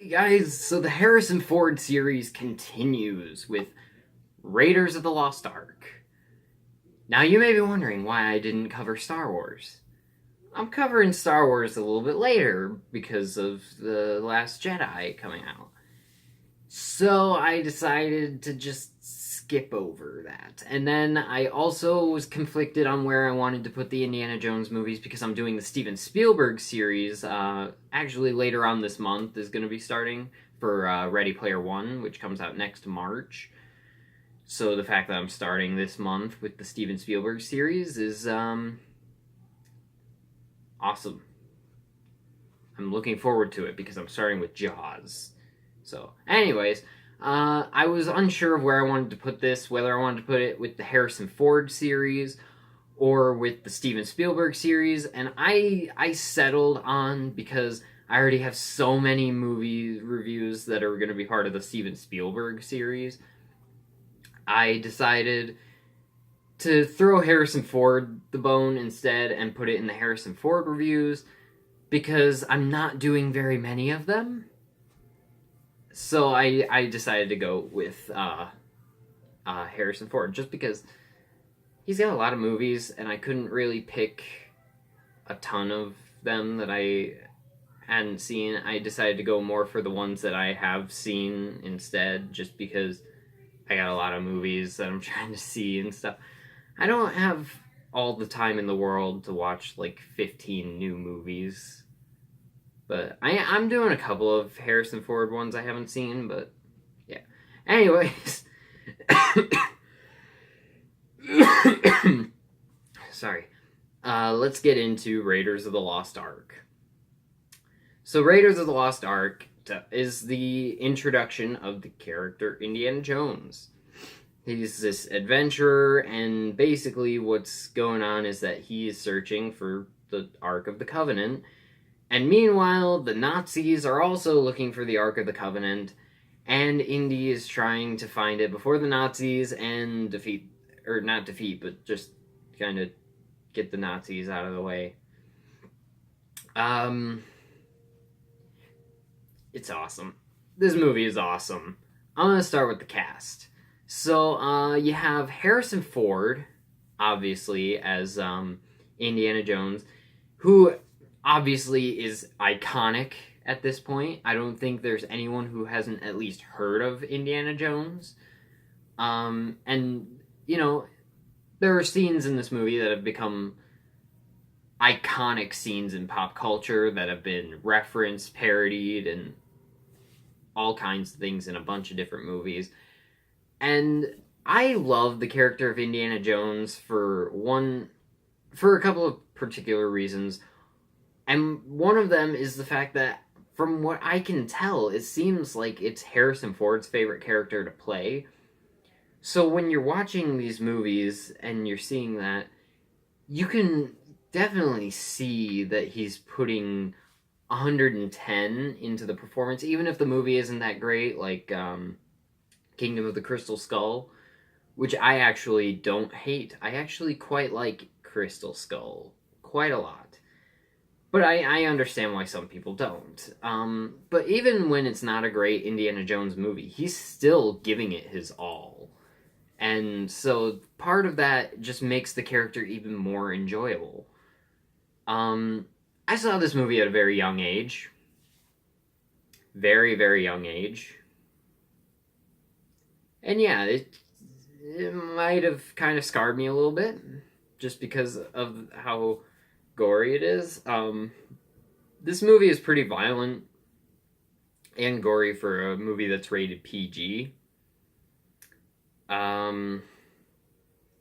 Guys, so the Harrison Ford series continues with Raiders of the Lost Ark. Now, you may be wondering why I didn't cover Star Wars. I'm covering Star Wars a little bit later because of The Last Jedi coming out. So I decided to just skip over that. And then I also was conflicted on where I wanted to put the Indiana Jones movies because I'm doing the Steven Spielberg series. Actually, later on this month is going to be starting for Ready Player One, which comes out next March. So the fact that I'm starting this month with the Steven Spielberg series is awesome. I'm looking forward to it because I'm starting with Jaws. So, anyways, I was unsure of where I wanted to put this, whether I wanted to put it with the Harrison Ford series or with the Steven Spielberg series, and I settled on, because I already have so many movie reviews that are going to be part of the Steven Spielberg series. I decided to throw Harrison Ford the bone instead and put it in the Harrison Ford reviews because I'm not doing very many of them. So I decided to go with Harrison Ford just because he's got a lot of movies and I couldn't really pick a ton of them that I hadn't seen. I decided to go more for the ones that I have seen instead, just because I got a lot of movies that I'm trying to see and stuff. I don't have all the time in the world to watch like 15 new movies. But I'm doing a couple of Harrison Ford ones I haven't seen, but yeah. Anyways. Sorry. Let's get into Raiders of the Lost Ark. So Raiders of the Lost Ark is the introduction of the character Indiana Jones. He's this adventurer, and basically what's going on is that he is searching for the Ark of the Covenant. And meanwhile, the Nazis are also looking for the Ark of the Covenant, and Indy is trying to find it before the Nazis and defeat, or not defeat, but just kind of get the Nazis out of the way. It's awesome. This movie is awesome. I'm going to start with the cast. So, you have Harrison Ford, obviously, as Indiana Jones, who obviously is iconic at this point. I don't think there's anyone who hasn't at least heard of Indiana Jones. And, you know, there are scenes in this movie that have become iconic scenes in pop culture that have been referenced, parodied, and all kinds of things in a bunch of different movies. And I love the character of Indiana Jones for a couple of particular reasons. And one of them is the fact that, from what I can tell, it seems like it's Harrison Ford's favorite character to play. So when you're watching these movies and you're seeing that, you can definitely see that he's putting 110 into the performance, even if the movie isn't that great, like Kingdom of the Crystal Skull, which I actually don't hate. I actually quite like Crystal Skull quite a lot. But I understand why some people don't. But even when it's not a great Indiana Jones movie, he's still giving it his all. And so part of that just makes the character even more enjoyable. I saw this movie at a very young age. Very, very young age. And yeah, it might have kind of scarred me a little bit, just because of how gory it is. This movie is pretty violent and gory for a movie that's rated PG. But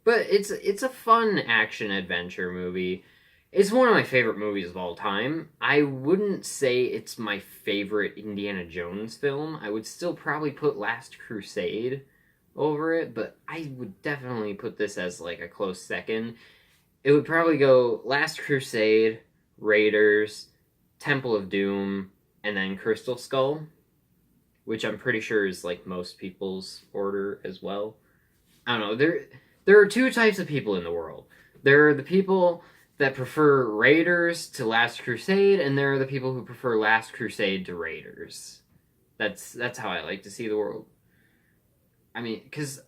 it's a fun action adventure movie. It's one of my favorite movies of all time. I wouldn't say it's my favorite Indiana Jones film. I would still probably put Last Crusade over it, but I would definitely put this as like a close second. It would probably go Last Crusade, Raiders, Temple of Doom, and then Crystal Skull, which I'm pretty sure is like most people's order as well. I don't know. There are two types of people in the world. There are the people that prefer Raiders to Last Crusade, and there are the people who prefer Last Crusade to Raiders. That's how I like to see the world. I mean, because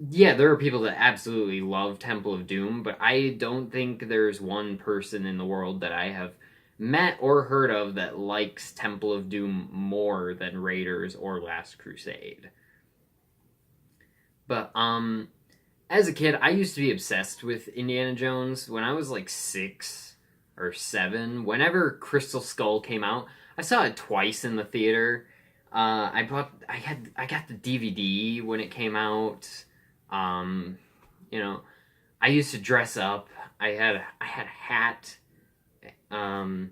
yeah, there are people that absolutely love Temple of Doom, but I don't think there's one person in the world that I have met or heard of that likes Temple of Doom more than Raiders or Last Crusade. But as a kid, I used to be obsessed with Indiana Jones. When I was like 6 or 7, whenever Crystal Skull came out, I saw it twice in the theater. I got the DVD when it came out. Um, you know, I used to dress up. I had a hat. Um,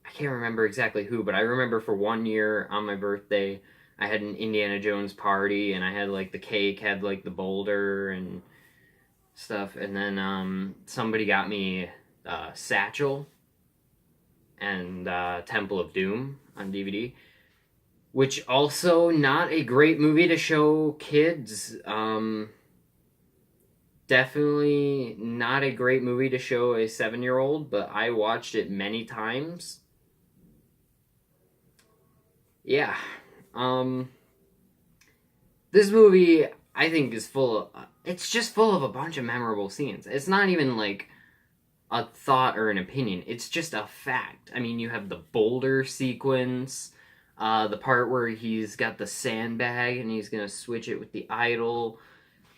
I can't remember exactly who, but I remember for one year on my birthday, I had an Indiana Jones party, and I had like the cake had like the boulder and stuff, and then somebody got me Satchel and Temple of Doom on DVD, which also not a great movie to show kids. Definitely not a great movie to show a 7-year-old, but I watched it many times. Yeah. Um, this movie, I think, is full of. It's just full of a bunch of memorable scenes. It's not even like a thought or an opinion. It's just a fact. I mean, you have the boulder sequence, the part where he's got the sandbag and he's gonna switch it with the idol,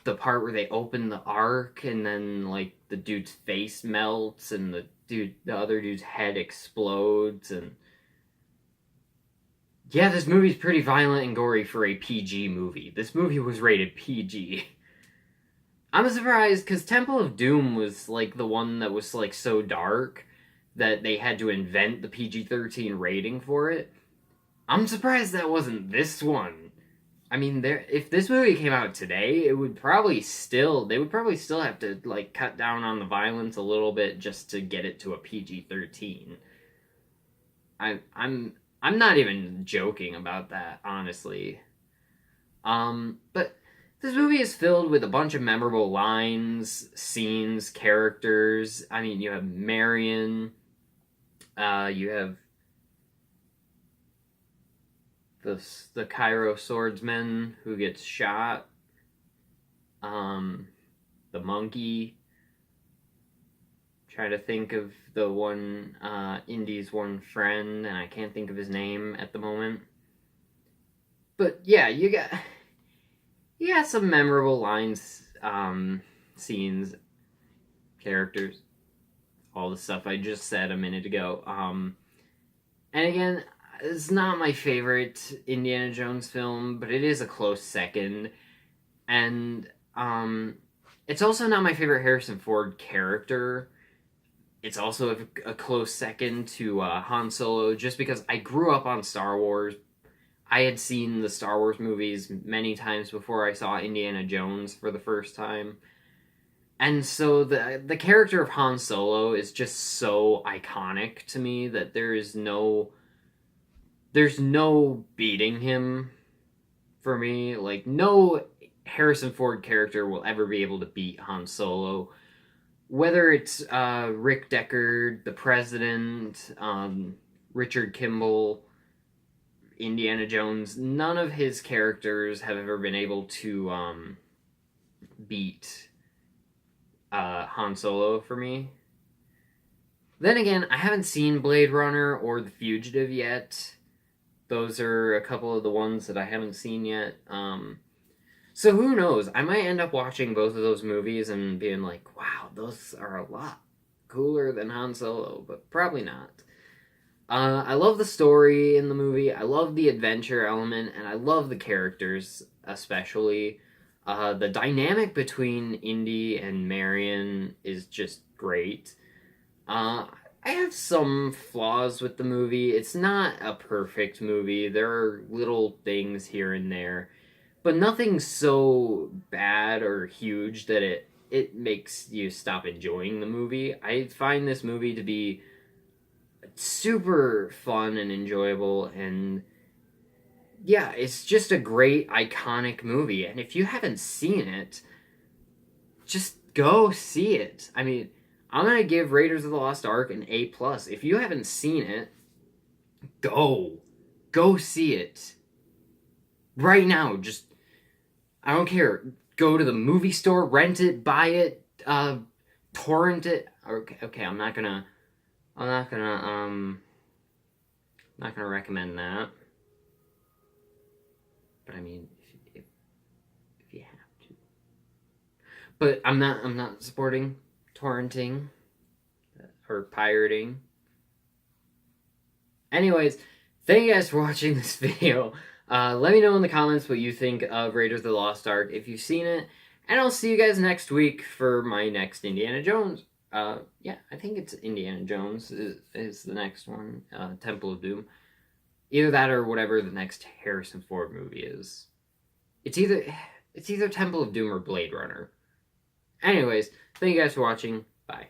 the part where they open the ark and then like the dude's face melts and the other dude's head explodes, and yeah, this movie's pretty violent and gory for a PG movie. This movie was rated PG. I'm surprised because Temple of Doom was like the one that was like so dark that they had to invent the PG-13 rating for it. I'm surprised that wasn't this one. I mean, there if this movie came out today, it would probably still they would probably still have to like cut down on the violence a little bit just to get it to a PG-13. I'm not even joking about that, honestly. But this movie is filled with a bunch of memorable lines, scenes, characters. I mean, you have Marion, you have the Cairo swordsman who gets shot, um, the monkey. Try to think of the one Indy's one friend, and I can't think of his name at the moment. But yeah, you got some memorable lines, scenes, characters, all the stuff I just said a minute ago. And again, it's not my favorite Indiana Jones film, but it is a close second. And it's also not my favorite Harrison Ford character. It's also a close second to Han Solo, just because I grew up on Star Wars. I had seen the Star Wars movies many times before I saw Indiana Jones for the first time. And so the character of Han Solo is just so iconic to me that there's no beating him for me. Like no Harrison Ford character will ever be able to beat Han Solo. Whether it's Rick Deckard, the President, Richard Kimball, Indiana Jones, none of his characters have ever been able to beat Han Solo for me. Then again, I haven't seen Blade Runner or The Fugitive yet. Those are a couple of the ones that I haven't seen yet. So who knows? I might end up watching both of those movies and being like, wow, those are a lot cooler than Han Solo, but probably not. I love the story in the movie. I love the adventure element, and I love the characters, especially. The dynamic between Indy and Marion is just great. I have some flaws with the movie. It's not a perfect movie. There are little things here and there, but nothing so bad or huge that it makes you stop enjoying the movie. I find this movie to be super fun and enjoyable, and yeah, it's just a great iconic movie. And if you haven't seen it, just go see it. I mean, I'm gonna give Raiders of the Lost Ark an A plus. If you haven't seen it, go. go see it. Right now, just, I don't care. Go to the movie store, rent it, buy it, torrent it. Okay, I'm not gonna recommend that. But I mean, if you have to. But I'm not supporting torrenting or pirating. Anyways, thank you guys for watching this video. Let me know in the comments what you think of Raiders of the Lost Ark if you've seen it. And I'll see you guys next week for my next Indiana Jones. Yeah, I think it's Indiana Jones is the next one. Temple of Doom. Either that or whatever the next Harrison Ford movie is. It's either Temple of Doom or Blade Runner. Anyways, thank you guys for watching. Bye.